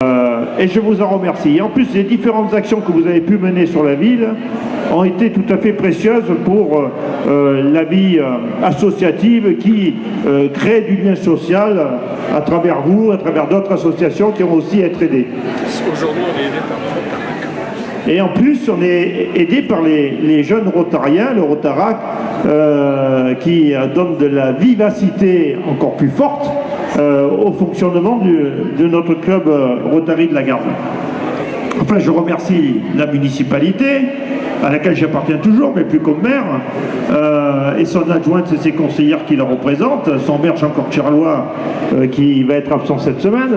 Et je vous en remercie. Et en plus, les différentes actions que vous avez pu mener sur la ville ont été tout à fait précieuses pour la vie associative qui crée du lien social à travers vous, à travers d'autres associations qui vont aussi être aidées. Aujourd'hui, on est aidé par Et en plus, on est aidé par les jeunes rotariens, le Rotarac, qui donne de la vivacité encore plus forte au fonctionnement de notre club Rotary de la Garde. Enfin, je remercie la municipalité, à laquelle j'appartiens toujours, mais plus comme maire, et son adjointe et ses conseillères qui la représentent, son maire Jean-Claude Charlois, qui va être absent cette semaine,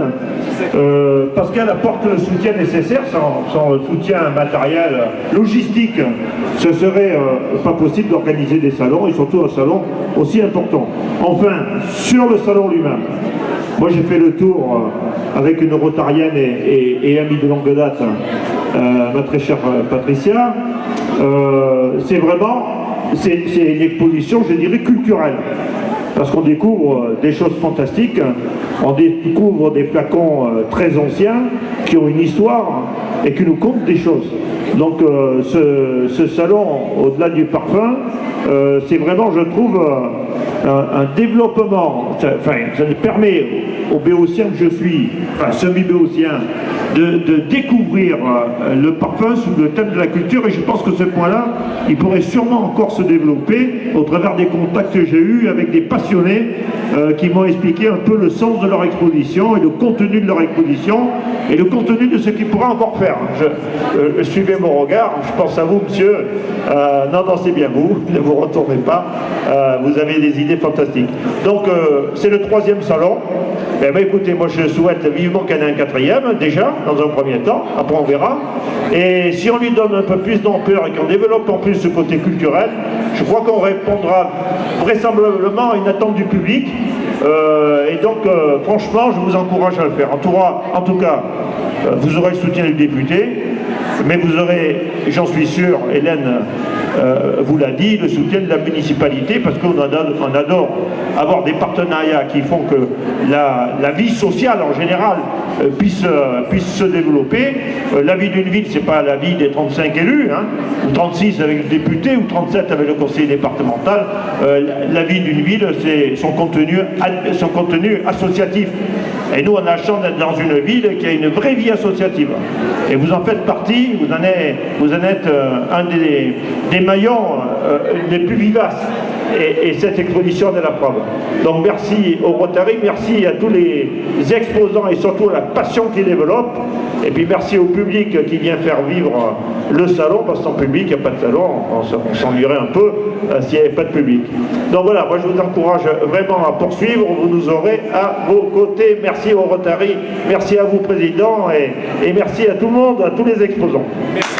parce qu'elle apporte le soutien nécessaire, sans soutien matériel, logistique, ce serait pas possible d'organiser des salons, et surtout un salon aussi important. Enfin, sur le salon lui-même, moi j'ai fait le tour avec une rotarienne et amie de longue date, ma très chère Patricia. C'est une exposition, je dirais, culturelle. Parce qu'on découvre des choses fantastiques, on découvre des flacons très anciens qui ont une histoire et qui nous content des choses. Donc ce salon, au-delà du parfum, c'est vraiment, je trouve, un développement. Enfin, ça permet aux béotiens que je suis, enfin semi-béotien, de découvrir le parfum sous le thème de la culture, et je pense que ce point-là, il pourrait sûrement encore se développer au travers des contacts que j'ai eus avec des passionnés qui m'ont expliqué un peu le sens de leur exposition et le contenu de leur exposition et le contenu de ce qu'ils pourraient encore faire. Suivez mon regard, je pense à vous, monsieur. Non, c'est bien vous, ne vous retournez pas, vous avez des idées fantastiques. Donc, c'est le 3e salon. Eh bien, écoutez, moi je souhaite vivement qu'il y en ait un 4e, déjà, dans un premier temps, après on verra. Et si on lui donne un peu plus d'ampleur et qu'on développe en plus ce côté culturel, je crois qu'on répondra vraisemblablement à une attente du public. Et donc, franchement, je vous encourage à le faire. En tout cas, vous aurez le soutien du député, mais vous aurez, j'en suis sûr, Hélène vous l'a dit, le soutien de la municipalité, parce qu'on adore avoir des partenariats qui font que la vie sociale en général puisse se développer. La vie d'une ville, c'est pas la vie des 35 élus, hein, ou 36 avec le député, ou 37 avec le conseiller départemental. La vie d'une ville, c'est son contenu associatif. Et nous, on a la chance d'être dans une ville qui a une vraie vie associative. Et vous en faites partie, vous en êtes un des maillons les plus vivaces. Et cette exposition en est la preuve. Donc merci au Rotary, merci à tous les exposants et surtout à la passion qu'ils développent. Et puis merci au public qui vient faire vivre le salon, parce que sans public, il n'y a pas de salon, on s'ennuierait un peu s'il n'y avait pas de public. Donc voilà, moi je vous encourage vraiment à poursuivre, vous nous aurez à vos côtés. Merci au Rotary, merci à vous Président, et merci à tout le monde, à tous les exposants. Merci.